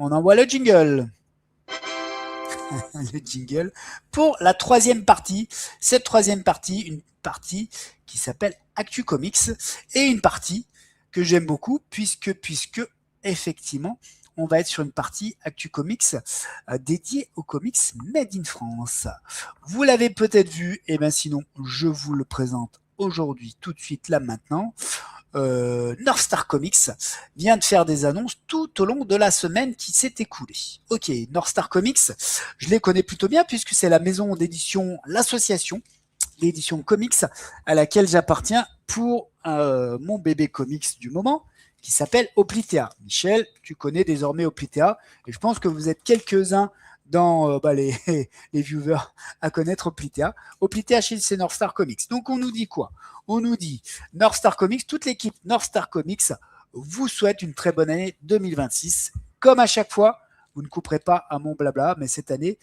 On envoie le jingle. Le jingle pour la troisième partie. Cette troisième partie, une partie qui s'appelle Actu Comics et une partie que j'aime beaucoup puisque effectivement on va être sur une partie Actu Comics dédiée aux comics Made in France. Vous l'avez peut-être vu, et bien sinon je vous le présente aujourd'hui tout de suite là maintenant. North Star Comics vient de faire des annonces tout au long de la semaine qui s'est écoulée. Ok, North Star Comics, je les connais plutôt bien puisque c'est la maison d'édition, l'association d'édition comics à laquelle j'appartiens pour mon bébé comics du moment qui s'appelle Oplitea. Michel, tu connais désormais Oplitea et je pense que vous êtes quelques-uns dans les viewers à connaître Oplitea. Oplitea chez c'est North Star Comics. Donc on nous dit quoi? On nous dit North Star Comics, toute l'équipe North Star Comics vous souhaite une très bonne année 2026. Comme à chaque fois, vous ne couperez pas à mon blabla, mais cette année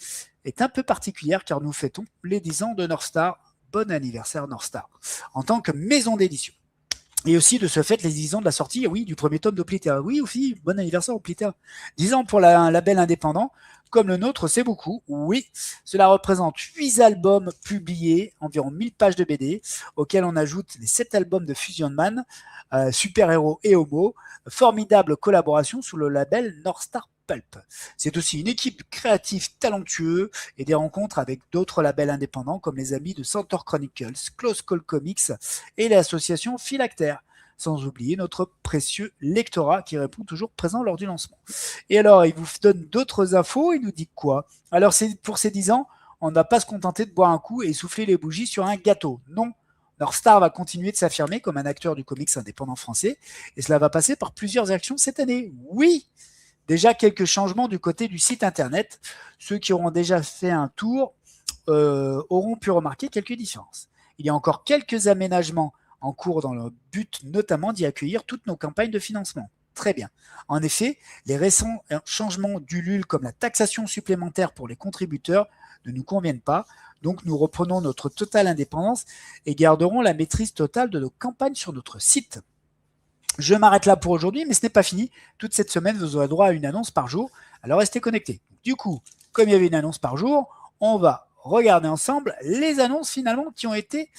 est un peu particulière car nous fêtons les 10 ans de North Star. Bon anniversaire North Star en tant que maison d'édition. Et aussi de ce fait les 10 ans de la sortie, oui, du premier tome d'Oplitea. Oui, aussi, bon anniversaire Oplitea. 10 ans pour un label indépendant, comme le nôtre, c'est beaucoup. Oui, cela représente 8 albums publiés, environ 1000 pages de BD, auxquels on ajoute les 7 albums de Fusion Man, Super-Héros et Homo. Formidable collaboration sous le label North Star Pulp. C'est aussi une équipe créative talentueuse et des rencontres avec d'autres labels indépendants comme les amis de Centaur Chronicles, Close Call Comics et l'association Philactère. Sans oublier notre précieux lectorat qui répond toujours présent lors du lancement. Et alors, il vous donne d'autres infos, il nous dit quoi? Alors, pour ces 10 ans, on ne va pas se contenter de boire un coup et souffler les bougies sur un gâteau. Non, North Star va continuer de s'affirmer comme un acteur du comics indépendant français et cela va passer par plusieurs actions cette année. Oui, déjà quelques changements du côté du site internet. Ceux qui auront déjà fait un tour auront pu remarquer quelques différences. Il y a encore quelques aménagements en cours dans le but notamment d'y accueillir toutes nos campagnes de financement. Très bien. En effet, les récents changements d'Ulule comme la taxation supplémentaire pour les contributeurs ne nous conviennent pas. Donc nous reprenons notre totale indépendance et garderons la maîtrise totale de nos campagnes sur notre site. Je m'arrête là pour aujourd'hui, mais ce n'est pas fini. Toute cette semaine, vous aurez droit à une annonce par jour. Alors restez connectés. Du coup, comme il y avait une annonce par jour, on va regarder ensemble les annonces finalement qui ont été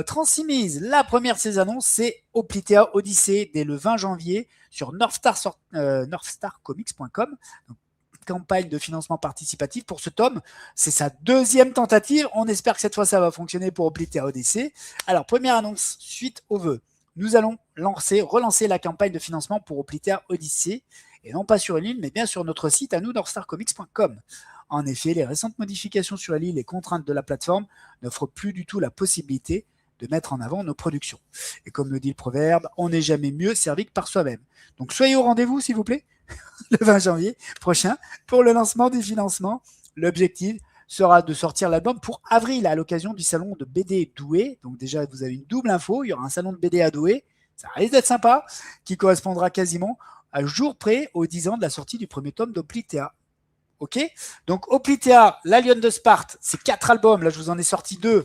transmises. La première de ces annonces, c'est Oplitea Odyssey dès le 20 janvier sur northstarcomics.com. Campagne de financement participatif pour ce tome. C'est sa deuxième tentative. On espère que cette fois, ça va fonctionner pour Oplitea Odyssey. Alors, première annonce, suite au vœu. Nous allons relancer la campagne de financement pour Oplitea Odyssey, et non pas sur une ligne, mais bien sur notre site à nous, northstarcomics.com. En effet, les récentes modifications sur la ligne et contraintes de la plateforme n'offrent plus du tout la possibilité de mettre en avant nos productions. Et comme le dit le proverbe, on n'est jamais mieux servi que par soi-même. Donc soyez au rendez-vous, s'il vous plaît, le 20 janvier prochain, pour le lancement du financement. L'objectif sera de sortir l'album pour avril à l'occasion du salon de BD Douai. Donc déjà, vous avez une double info. Il y aura un salon de BD à Douai. Ça risque d'être sympa, qui correspondra quasiment à jour près aux 10 ans de la sortie du premier tome d'Oplitea. Ok. Donc Oplitea, La Lionne de Sparte, c'est 4 albums. Là, je vous en ai sorti 2.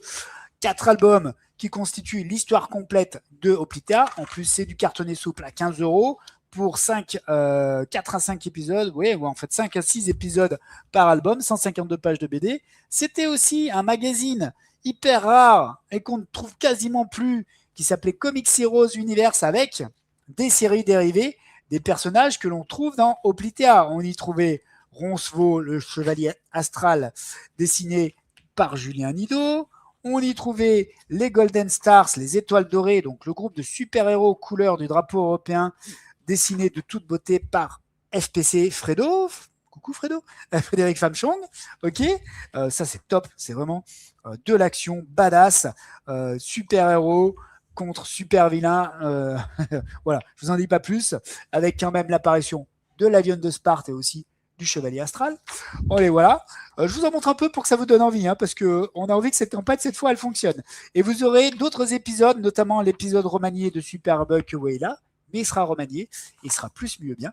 4 albums qui constituent l'histoire complète de Oplitea. En plus, c'est du cartonné souple à 15 € pour 4 à 5 épisodes, oui, en fait 5 à 6 épisodes par album, 152 pages de BD. C'était aussi un magazine hyper rare et qu'on ne trouve quasiment plus, qui s'appelait Comics Heroes Universe, avec des séries dérivées, des personnages que l'on trouve dans Oplitea. On y trouvait Roncevaux, le chevalier astral, dessiné par Julien Nido. On y trouvait les Golden Stars, les étoiles dorées, donc le groupe de super-héros couleur du drapeau européen, dessiné de toute beauté par FPC Fredo. Coucou Fredo, Frédéric Famchong. Ok, ça c'est top, c'est vraiment de l'action badass, super-héros contre super-vilain. Voilà, je vous en dis pas plus, avec quand même l'apparition de la Lionne de Sparte et aussi du Chevalier Astral. Bon, et voilà. Je vous en montre un peu pour que ça vous donne envie, hein, parce qu'on a envie que cette campagne, cette fois, elle fonctionne. Et vous aurez d'autres épisodes, notamment l'épisode remanié de Superbuck Weyla, mais il sera remanié, il sera plus mieux bien.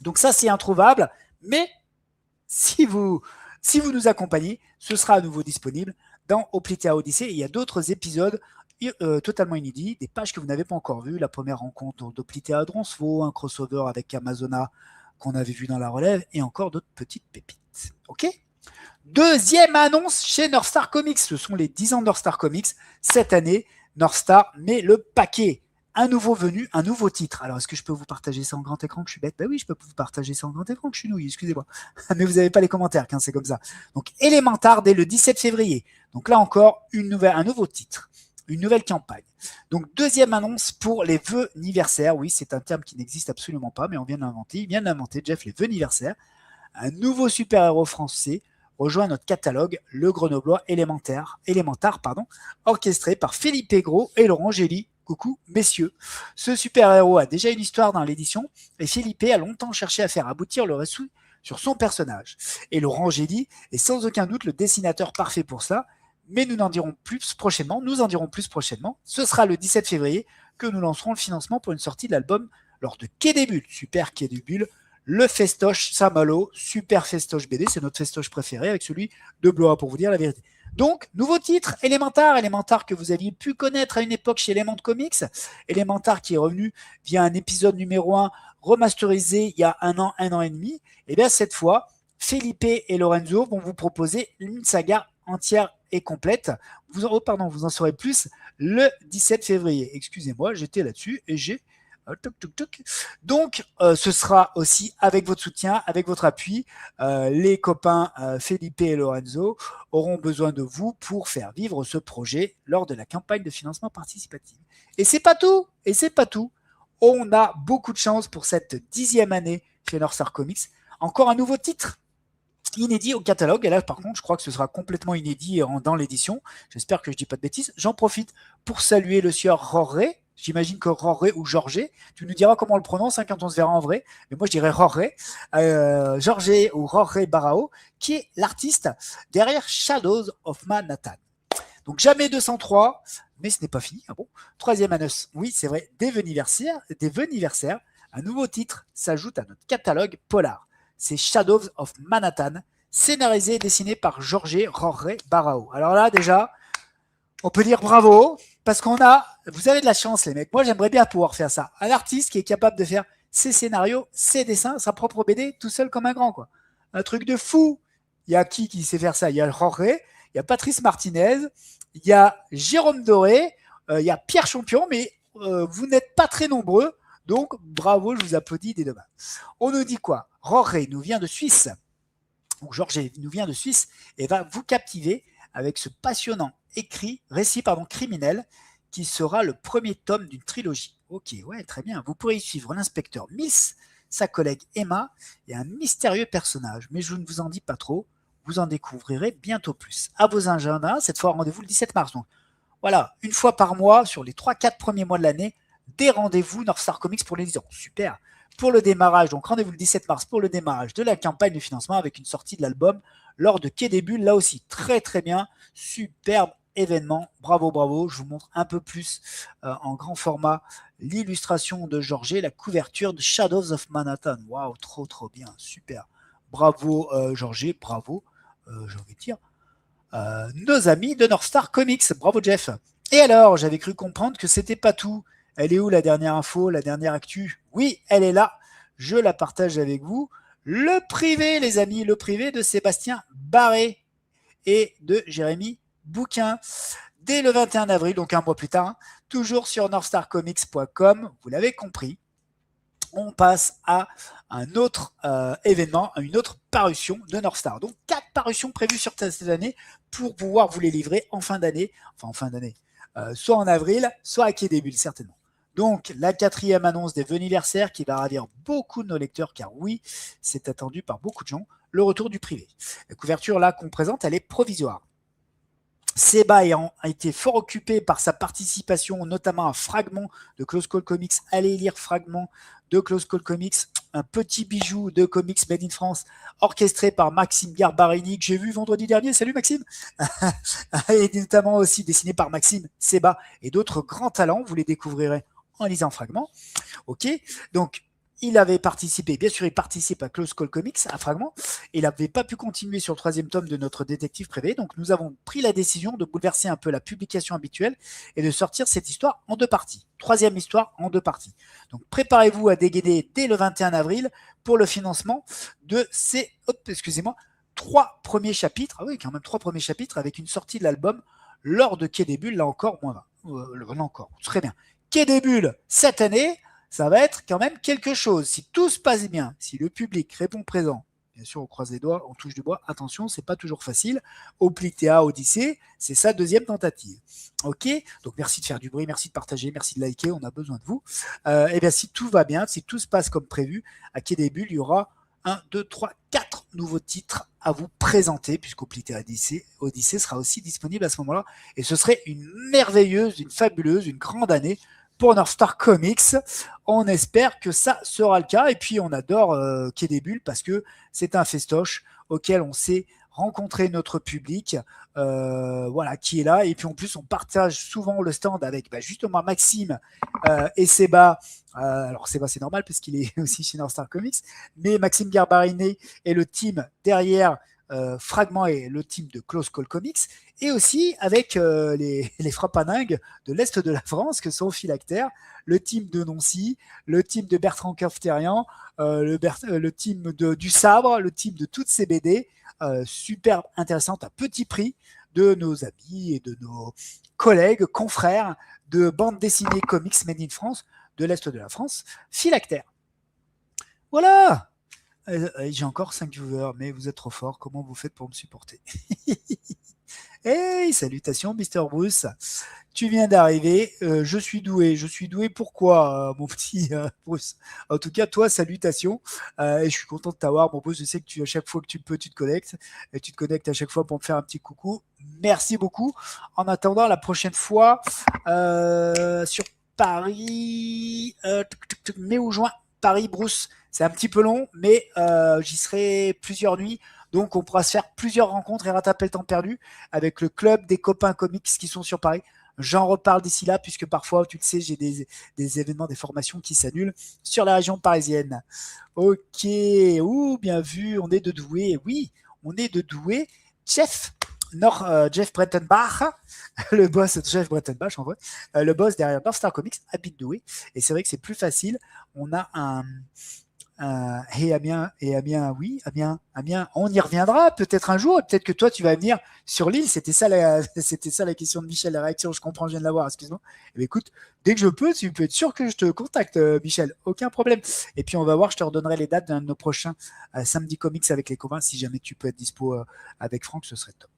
Donc ça, c'est introuvable, mais si vous nous accompagnez, ce sera à nouveau disponible dans Oplitea Odyssey. Il y a d'autres épisodes totalement inédits, des pages que vous n'avez pas encore vues. La première rencontre d'Oplitea de Roncevaux, un crossover avec Amazona qu'on avait vu dans la relève et encore d'autres petites pépites. Ok ? Deuxième annonce chez North Star Comics, ce sont les 10 ans de North Star Comics. Cette année, North Star met le paquet. Un nouveau venu, un nouveau titre. Alors, est-ce que je peux vous partager ça en grand écran que je suis bête ? Ben oui, je peux vous partager ça en grand écran que je suis nouille, excusez-moi. Mais vous n'avez pas les commentaires, hein, c'est comme ça. Donc, Elementar dès le 17 février. Donc là encore, un nouveau titre, une nouvelle campagne. Donc, deuxième annonce pour les vœux anniversaires. Oui, c'est un terme qui n'existe absolument pas, mais on vient de l'inventer. Il vient d'inventer, Jeff, les vœux anniversaires. Un nouveau super-héros français rejoint notre catalogue, le Grenoblois Elementar, orchestré par Philippe Aigro et Laurent Gély. Coucou, messieurs. Ce super-héros a déjà une histoire dans l'édition et Philippe a longtemps cherché à faire aboutir le récit sur son personnage. Et Laurent Gély est sans aucun doute le dessinateur parfait pour ça, mais nous en dirons plus prochainement. Ce sera le 17 février que nous lancerons le financement pour une sortie de l'album lors de Quai des Bulles, super Quai des Bulles, le festoche Saint-Malo, super festoche BD, c'est notre festoche préféré avec celui de Blois pour vous dire la vérité. Donc, nouveau titre, Elementar que vous aviez pu connaître à une époque chez Element Comics, Elementar qui est revenu via un épisode numéro 1 remasterisé il y a un an et demi, et bien cette fois, Felipe et Lorenzo vont vous proposer une saga entière et complète. Vous en saurez plus le 17 février. Excusez-moi, j'étais là-dessus et j'ai donc, ce sera aussi avec votre soutien, avec votre appui. Les copains Felipe et Lorenzo auront besoin de vous pour faire vivre ce projet lors de la campagne de financement participatif. Et c'est pas tout. On a beaucoup de chance pour cette 10e année chez North Star Comics. Encore un nouveau titre inédit au catalogue. Et là, par contre, je crois que ce sera complètement inédit dans l'édition. J'espère que je dis pas de bêtises. J'en profite pour saluer le sieur Roré. J'imagine que Roré ou Jorgé, tu nous diras comment on le prononce quand on se verra en vrai. Mais moi, je dirais Roré, Jorgé ou Roré Barao, qui est l'artiste derrière Shadows of Manhattan. Donc, jamais 203, mais ce n'est pas fini. Ah bon ? Troisième annonce, oui, c'est vrai, des vœux anniversaires. Un nouveau titre s'ajoute à notre catalogue polar. C'est Shadows of Manhattan, scénarisé et dessiné par Jorgé Roré Barao. Alors là, déjà, on peut dire bravo, parce vous avez de la chance les mecs, moi j'aimerais bien pouvoir faire ça. Un artiste qui est capable de faire ses scénarios, ses dessins, sa propre BD, tout seul comme un grand, quoi. Un truc de fou. Il y a qui sait faire ça ? Il y a Jorge, il y a Patrice Martinez, il y a Jérôme Doré, il y a Pierre Champion, mais vous n'êtes pas très nombreux, donc bravo, je vous applaudis dès demain. On nous dit quoi ? Jorge nous vient de Suisse, et va vous captiver avec ce passionnant récit criminel qui sera le premier tome d'une trilogie. Ok, ouais, très bien. Vous pourrez y suivre l'inspecteur Miss, sa collègue Emma et un mystérieux personnage. Mais je ne vous en dis pas trop, vous en découvrirez bientôt plus. À vos agendas, cette fois rendez-vous le 17 mars. Donc voilà, une fois par mois, sur les 3-4 premiers mois de l'année, des rendez-vous North Star Comics pour les 10 ans. Super. Pour le démarrage, donc rendez-vous le 17 mars pour le démarrage de la campagne de financement avec une sortie de l'album lors de Quai des Bulles, là aussi très très bien, superbe événement, bravo, je vous montre un peu plus en grand format l'illustration de Jorgé, la couverture de Shadows of Manhattan, waouh, trop bien, super, bravo Jorgé, bravo, j'ai envie de dire, nos amis de North Star Comics, bravo Jeff. Et alors, j'avais cru comprendre que c'était pas tout. Elle est où la dernière info, la dernière actu ? Oui, elle est là, je la partage avec vous. Le privé, les amis, le privé de Sébastien Barré et de Jérémy Bouquin. Dès le 21 avril, donc un mois plus tard, toujours sur northstarcomics.com, vous l'avez compris, on passe à un autre événement, à une autre parution de North Star. Donc 4 parutions prévues sur cette année pour pouvoir vous les livrer en fin d'année, soit en avril, soit à Quai des Bulles, certainement. Donc, la 4e annonce des vœux anniversaires qui va ravir beaucoup de nos lecteurs, car oui, c'est attendu par beaucoup de gens, le retour du privé. La couverture là qu'on présente, elle est provisoire. Seba a été fort occupé par sa participation, notamment à Fragment de Close Call Comics. Allez lire Fragment de Close Call Comics, un petit bijou de comics made in France, orchestré par Maxime Garbarini, que j'ai vu vendredi dernier. Salut Maxime. Et notamment aussi dessiné par Maxime, Seba et d'autres grands talents. Vous les découvrirez en lisant Fragment. Ok, donc il avait participé, bien sûr, il participe à Close Call Comics, à Fragment. Il n'avait pas pu continuer sur le 3e tome de notre détective privé. Donc, nous avons pris la décision de bouleverser un peu la publication habituelle et de sortir cette histoire en 2 parties. 3e histoire en 2 parties. Donc, préparez-vous à dégainer dès le 21 avril pour le financement de ces, excusez-moi, 3 premiers chapitres. Ah oui, quand même 3 premiers chapitres avec une sortie de l'album lors de Quai des Bulles, là encore, moins 20. Là encore, très bien. Quai des Bulles, cette année, ça va être quand même quelque chose. Si tout se passe bien, si le public répond présent, bien sûr, on croise les doigts, on touche du bois. Attention, c'est pas toujours facile. Oplitea Odyssée, c'est sa deuxième tentative. Ok, donc merci de faire du bruit, merci de partager, merci de liker, on a besoin de vous. Et bien, si tout va bien, si tout se passe comme prévu, à Quai des Bulles, il y aura 1, 2, 3, 4 nouveaux titres à vous présenter, puisqu'Oplitea Odyssée sera aussi disponible à ce moment-là. Et ce serait une merveilleuse, une fabuleuse, une grande année pour North Star Comics. On espère que ça sera le cas. Et puis, on adore Quai des Bulles parce que c'est un festoche auquel on sait rencontrer notre public, voilà, qui est là. Et puis, en plus, on partage souvent le stand avec justement Maxime et Seba. Alors, Seba, c'est normal parce qu'il est aussi chez North Star Comics. Mais Maxime Garbariné et le team derrière Fragment et le team de Close Call Comics, et aussi avec les frappaningues de l'Est de la France, que sont Philactère, le team de Nancy, le team de Bertrand Cafterian, le team du Sabre, le team de toutes ces BD, super intéressantes à petit prix, de nos amis et de nos collègues, confrères de bande dessinée comics made in France, de l'Est de la France, Philactère. Voilà. J'ai encore 5 viewers, mais vous êtes trop fort. Comment vous faites pour me supporter? Hey, salutations, Mr. Bruce. Tu viens d'arriver. Je suis doué. Je suis doué. Pourquoi, mon petit Bruce? En tout cas, toi, salutations. Et je suis content de t'avoir, mon Bruce. Je sais que à chaque fois que tu peux, tu te connectes. Et tu te connectes à chaque fois pour me faire un petit coucou. Merci beaucoup. En attendant, la prochaine fois, sur Paris, mai ou juin, Paris, Bruce. C'est un petit peu long, mais j'y serai plusieurs nuits. Donc, on pourra se faire plusieurs rencontres et rattraper le temps perdu avec le club des copains comics qui sont sur Paris. J'en reparle d'ici là, puisque parfois, tu le sais, j'ai des événements, des formations qui s'annulent sur la région parisienne. Ok, bien vu, on est de Douai. Oui, on est de Douai. Jeff Brettenbach, le boss de Jeff Brettenbach, en vrai, le boss derrière North Star Comics, habite Douai. Et c'est vrai que c'est plus facile. On a et Amiens, oui, Amiens, on y reviendra peut-être un jour, peut-être que toi tu vas venir sur l'île, c'était ça la question de Michel, la réaction, je comprends, je viens de la voir, excuse-moi. Eh écoute, dès que je peux, tu peux être sûr que je te contacte, Michel, aucun problème. Et puis on va voir, je te redonnerai les dates d'un de nos prochains samedi comics avec les copains, si jamais tu peux être dispo avec Franck, ce serait top.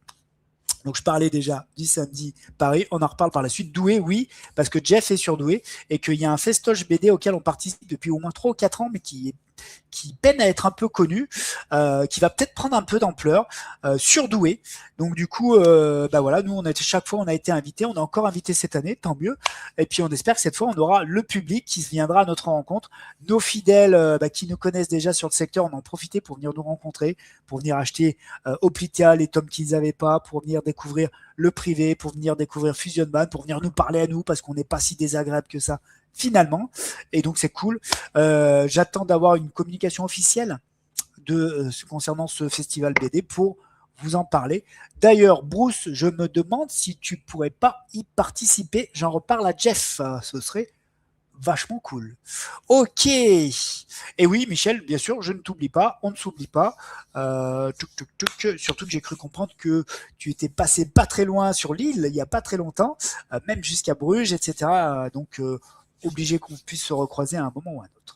Donc, je parlais déjà du samedi Paris. On en reparle par la suite. Douai, oui, parce que Jeff est sur Douai et qu'il y a un festoche BD auquel on participe depuis au moins 3 ou 4 ans, mais qui peine à être un peu connu, qui va peut-être prendre un peu d'ampleur sur Douai. Donc du coup, voilà, nous chaque fois on a été invités, on a encore invité cette année, tant mieux. Et puis on espère que cette fois on aura le public qui viendra à notre rencontre, nos fidèles qui nous connaissent déjà sur le secteur, on en profiter pour venir nous rencontrer, pour venir acheter Oplitea, les tomes qu'ils n'avaient pas, pour venir découvrir le privé, pour venir découvrir Fusion Man, pour venir nous parler à nous parce qu'on n'est pas si désagréable que ça finalement, et donc c'est cool. J'attends d'avoir une communication officielle concernant ce festival BD pour vous en parler. D'ailleurs, Bruce, je me demande si tu pourrais pas y participer. J'en reparle à Jeff. Ce serait vachement cool. Ok. Et oui, Michel, bien sûr, je ne t'oublie pas. On ne s'oublie pas. Surtout que j'ai cru comprendre que tu étais passé pas très loin sur l'île, il n'y a pas très longtemps, même jusqu'à Bruges, etc. Donc, obligé qu'on puisse se recroiser à un moment ou à un autre.